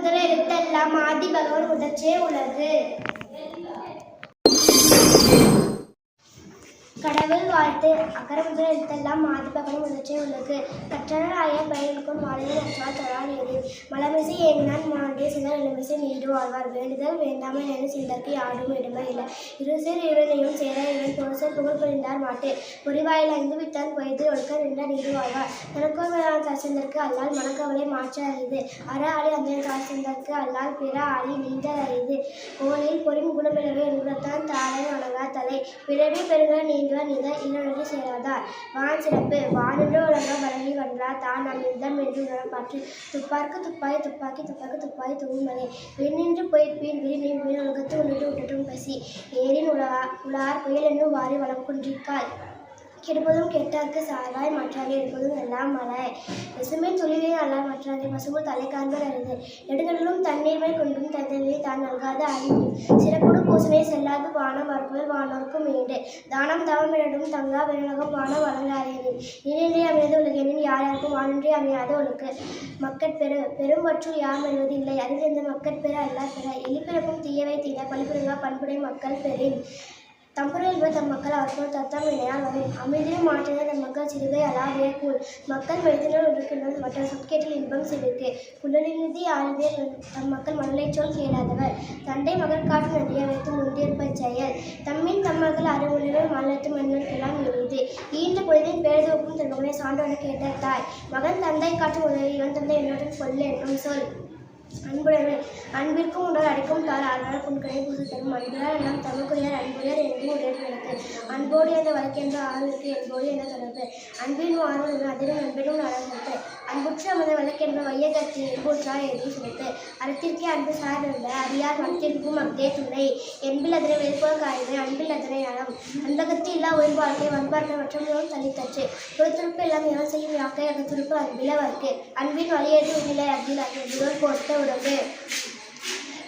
முதல எழுத்தெல்லாம் ஆதி பகவன் முதற்றே உலகு. கடவுள் வாழ்த்து. அகர முதல் எழுத்தெல்லாம் ஆதி பகவன் முதற்றே உலகு. கற்றனர் ஆய பயிர்களுக்கும் வாழ்வில் நற்றால் தொழால் ஏது. மலமிசை ஏங்கினான் மாண்டே சிலர் இளமிசை நீடு வாழ்வார். வேண்டுதல் வேண்டாமல் என சிலருக்கு யாடும் இடுமை இல்லை. இருசேர் இவனையும் சேர இவன் பொருசர் புகழ் புரிந்தார் மாட்டு. பொறிவாயில் ஐந்து வித்தான் பொய்து ஒழுக்க நின்ற நீடு வாழ்வார். தனக்கோர் தாசந்தற்கு அல்லால் மனக்கவலை மாற்ற அறிது. அற ஆளி அந்த தாசந்தற்கு அல்லால் பிற ஆளி நீண்டல் அறிது. கோலில் பொறிம் குணமிழவே என்பதான் தாளை வணங்கா தலை. பிறவி பெருக நீண்டுவர் நீங்க இளநடி சேராதார். வான் சிறப்பு. வானின்று உலக வழங்கி வந்தார் தான் நம் யுத்தம் என்று உணரப்பாற்று. துப்பார்க்கு துப்பாய் துப்பாக்கி துப்பாக்கு துப்பாய் தூமலை. பெண்ணின்று பொய்ப்பீன் விரி நீ உலகத்து உண்டிட்டு விட்டுட்டும் பசி. ஏரின் உலார் புயல் என்னும் வாரி வளம் குன்றிக்கால். கெடுப்பதும் கெட்டார்க்கு சார்வாய் மற்றாகே எடுப்பதும் எல்லாம் மலை. பசுமை துளிவே அல்லால் மற்றாகே பசுமுள் தலை காண்பர் அறிது. நெடுங்கடலும் தண்ணீர்மை கொண்டும் தந்தனிலே தான் நல்காத அறிவு. சிறப்புடு பூசனை செல்லாது வானம் வரப்புகள் வானோர்க்கும் மீண்டு. தானம் தவமிடடும் தங்கா வினலகம் வானம் வழங்காதேனி. நீரின்றி அமையாது உலகெனின் யார் யாருக்கும் வானின்றி அமையாது ஒழுக்கு. பெரும் வற்றுள் யாம் அறிவது இல்லை. அறிவிந்த மக்கட்பெற அல்லார் பெற. எலிப்பிறப்பும் தீயவை தீர பழிபுரிவா பண்புடை மக்கள் பெறின். தம்புரை என்பது தம் மக்கள் அவர்கள் தத்தம் வினையால் வரும். அமைதியும் மாற்றினர் தம் மக்கள் சிறுகை அலாவே கூழ். மக்கள் மெய்தினர் ஒழுக்கினர் மற்ற சொற்கேட்டில் இன்பம் சிறுக்கு. குழலினிதி ஆழ்வே தம் மக்கள் மணலைச் சொல் கேளாதவர். தண்டை மகன் காட்டு நன்றியை வைத்து முந்தியிருப்பச் செயல். தம்மின் தம்மக்கள் அறிவுள்ளவர் மாநிலத்து மன்னருக்கெல்லாம் எளிது. ஈன்ற பொழுதின் பேரதோப்பும் தன் மகனை சான்றோட கேட்ட தாய். மகன் தந்தை காட்டும் உதவி இவன் தந்தை என்னுடன் கொல்ல என்னும் சொல். அன்புடைமை. அன்பிற்கும் உடல் அடைக்கும் தார் ஆழ்வார் புன்கனை பூசு தரும். அன்புடார் எல்லாம் தமிழ்குடியார் அன்புடையார் என்றும் உடையர் விளக்கு. அன்போடு என்ற வழக்கென்ற ஆளுக்கு என்போடு என தொடர்பு. அன்பின் ஆர்வம் என்ற அதிலும் அன்பினும் நலர்த்து. அன்புற்று அமத வழக்கென்ற வையகத்தி என்பூற்றார் எதுவும் சிறப்பு. அறத்திற்கே அன்பு சார்ந்த அறியார் மத்திற்கும் அக்தே துணை. என்பில் அதனை வெளிப்புற காய்மை அன்பில் அதனை அறம். அன்பகத்து இல்லா உயிர் வாழ்க்கை வன்பார்க்க மற்றவர்களும் தள்ளித்தச்சு. பொறுத்திருப்பு எல்லாம் எவன் செய்யும் யாக்கை அகத்திருப்பு அன்பிலவர்க்கு. அன்பின் வழியேற்று உன்னிலை அப்தில் அகில் பொறுத்த உடம்பு.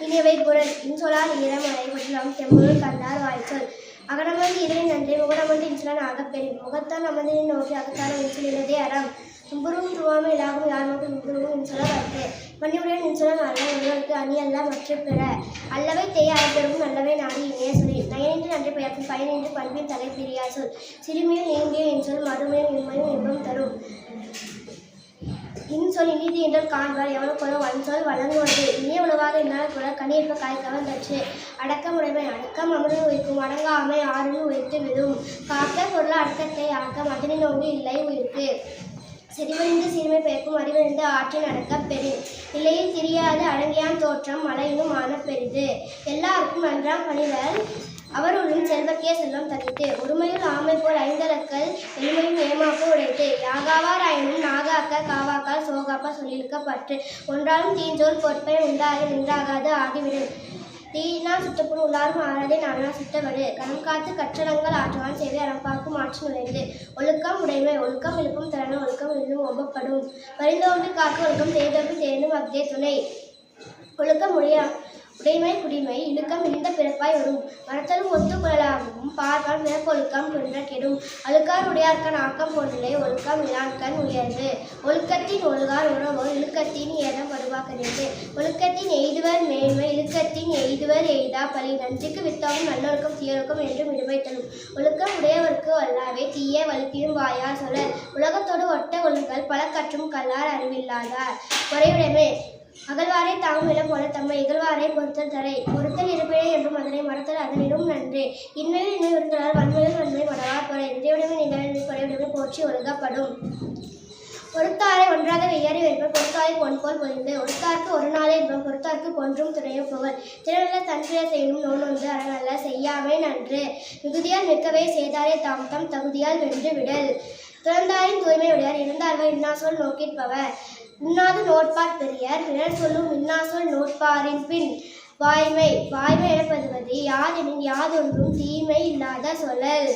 இனியவை குரல். இன்சொலால் ஈரமலை முற்றிலும் தெம்பொருள் கண்டார் வாய்ச்சொல். அகனமர்ந்து இதனை நன்றி முகனமர்ந்து இன்சொலான் ஆகப்பெறின். முகத்தான் அமர்ந்தினை நோக்கி அகத்தான இன்சொல் இனதே அறம். தும்புருவும் துருவாமை இல்லாகும் யார் நோக்கி முன்புருவும் இன்சொல வர்க்கு. மன்னியுடன் இன்சொலான் அல்ல ஒருவருக்கு அணி அல்ல மற்ற பிற. அல்லவை தேய அழைப்பெருக்கும் நல்லவை நாடி இணைய சொல்லி. நயனின்றி நன்றி பெயர்க்கும் பயனின்றி பண்பின் தலை பிரியா சொல். சிறுமியும் நீங்கிய இன்சொல் மறுமையும் இன்மையும் இன்பம் தரும். இன்சொல் இனிது என்றால் காண்பார் எவனுக்கொள்ள வன்சொல் வழங்குவது. இனிய உணவாக என்னால் கூட கனியிருப்ப காய் கவர்ந்தற்று. அடக்கம் உடைமை. அடக்கம் அமர்ந்து உயிர்க்கும். அடங்காமை ஆறுன்னு உயிர்த்து விடும். காக்க பொருள் அடக்கத்தை ஆக்கம் அதனை நோங்கு இல்லை உயிர்க்கு. செறிவழிந்து சீர்மை பெயர்க்கும் அறிவறிந்து ஆற்றின் அடக்கப் பெறின். நிலையில் திரியாது அடங்கியான் தோற்றம் மழையினும் ஆன பெரிது. எல்லாருக்கும் நன்றாம் பணிவர் அவருள்ளும் செல்வக்கே செல்வம் தனித்து. ஒருமையுள் ஆமை போல் ஐந்தலக்கல் எளிமையும் ஏமாப்பு உடைத்து. யாகாவார் ஆயினும் நாகாக்க காவாக்கால் சோகாப்பா சொல்லிழுக்கப்பற்று. ஒன்றாலும் தீஞ்சோல் பொற்பை உண்டாகி நின்றாகாது ஆகிவிடும். தீனா சுட்டப்புண் உள்ளாரும் ஆறாதே நானா சுட்டவடு. கணம் காத்து கற்றடங்கள் ஆற்றுவான் சேவை அறம்பாக்கும் ஆட்சி நுழைந்து. ஒழுக்கம் உடைமை. ஒழுக்கம் இழுப்பும் திறனும் ஒழுக்கம் இன்னும் ஒப்பப்படும். பரிந்தோம்பி காக்க ஒழுக்கம் தேர்தோம்பி தேர்ந்தும் அக்தே துணை. ஒழுக்கம் உடைமை குடிமை. இழுக்கம் இழிந்த பிறப்பாய் வரும். மரத்தலும் ஒத்து குழலாகவும் பார்ப்பான் பிறப்பொழுக்கம் கொன்ற கெடும். அழுக்கார் உடையார்கண் ஆக்கம் போன்றிலே ஒழுக்கம் இலான்கண் உயர்வு. ஒழுக்கத்தின் ஒழுகார் உறவோர் இழுக்கத்தின் ஏதம் படுவாக்கறியது. ஒழுக்கத்தின் எய்துவர் மேன்மை இழுக்கத்தின் எய்துவர் எய்தா பழி. நன்றிக்கு வித்தவும் நல்லொழுக்கம் தீயொழுக்கம் என்றும் இடுமை தரும். ஒழுக்கம் உடையவர்க்கு வல்லாவே தீய வலுப்பியும் வாயார் சொல்ல. உலகத்தோடு ஒட்ட ஒழுங்கல் பல கற்றும் கல்லார் அறிவில்லாதார். குறையுடைமை. அகழ்வாரை தாங்கும் இடம் போல தம்மை இகழ்வாரை பொறுத்தல் தரை. பொறுத்தல் இருப்பினை என்றும் அதனை மறத்தல் அதனிலும் நன்று. இன்மையில் இன்மை இருந்தால் வன்மையில் வன்மை மடவார் பொறை. நிறைவுடைமை நிகழ்வு குறைவுடைமை போற்றி ஒழுங்கப்படும். பொறுத்தாரை ஒன்றாக வெய்யாரி வைப்பர் பொறுத்தாரை பொன் போல் பொறிந்து. ஒருத்தார்க்கு ஒரு நாளே என்பம் பொறுத்தார்க்கு பொன்றும் துணையும் புகழ். திறனல்ல தன்பிற செய்யணும் நோனொன்று அறநல்ல செய்யாமை நன்று. மிகுதியால் மிக்கவே செய்தாரே தாம் தம் தகுதியால் வென்று விடல். துறந்தாரின் தூய்மை உடையார் இருந்தார்வர் இன்னாசொல் நோக்கிற்பவர். உண்ணாது நோட்பார் பெரியர் பிறர் சொல்லும் இன்னாசொல் நோட்பாரின் பின். வாய்மை. வாய்மை எனப்படுவது யாதெனின் யாதொன்றும் தீமை இல்லாத சொல்லல்.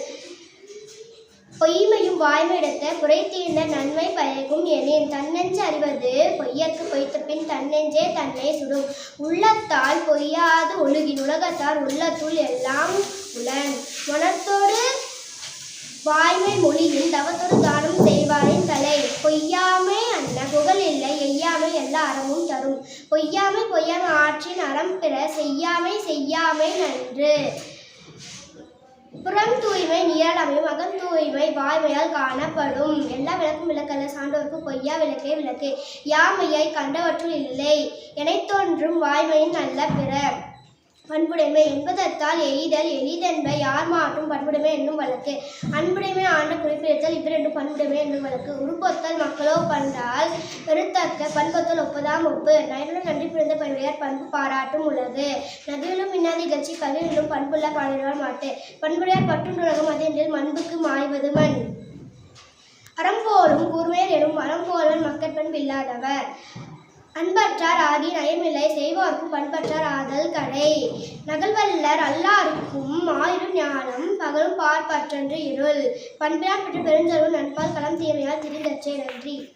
பொய்மையும் வாய்மை இடத்த புரைத்தீர்ந்த நன்மை பயக்கும் எனின். தன்னெஞ்சு அறிவது பொய்யற்கு பொய்த்த பின் தன்னெஞ்சே தன்னை சுடும். உள்ளத்தால் பொய்யாது ஒழுகின் உலகத்தார் உள்ளத்துள் எல்லாம் உளன். மனத்தோடு வாய்மை மொழியில் தவத்தொரு தானம் செய்வாரின் தலை. பொய்யாமை அன்ன புகழ் இல்லை எய்யாமை எல்லா அறமும் தரும். பொய்யாமை ஆற்றின் அறம் பிற செய்யாமை நன்று. புறம் தூய்மை நீரால் அமையும் அகம் தூய்மை வாய்மையால் காணப்படும். எல்லா விளக்கும் விளக்கல்ல சான்றோர்க்கு பொய்யா விளக்கே விளக்கு. யாமையை கண்டவற்றுள் இல்லை எனைத் தோன்றும் வாய்மையின் நல்ல பிற. பண்புடைமை என்பதத்தால் எய்தல் எளிதென்ப யார் மாற்றும் பண்புடைமை என்னும் வழக்கு. அன்புடைமை ஆண்ட குறிப்பிடுத்தல் இவ்விரண்டும் பண்புடைமை என்னும் வழக்கு. உருப்பொத்தல் மக்களோ பண்டால் பெருத்தக்க பண்பொத்தல் ஒப்பதாம் ஒப்பு. நயனுடன் நன்றி புரிந்த பண்புடையார் பண்பு பாராட்டும் உலகு. நதியிலும் இன்னாதி கட்சி கவியிலும் பண்புள்ள பாடினார் மாட்டு. பண்புடையார் பட்டுண்டுலகம் அதென்றில் மண்புக்கு மாய்வது மண். அறம்போலும் கூர்மையர் எனும் அறம்போலன் மக்கட்பண்பு இல்லாதவர். அன்பற்றார் ஆகி நயமில்லை செய்வார்க்கும் பண்பற்றார் ஆதல் கடை. நகல்வல்லர் அல்லாருக்கும் ஆயிரும் ஞானம் பகலும் பார்ப்பற்றன்று இருள். பண்பினால் பெற்ற பெருஞ்செல்வம் நண்பால் களம் தீமையால் திரிந்தற்றே. நன்றி.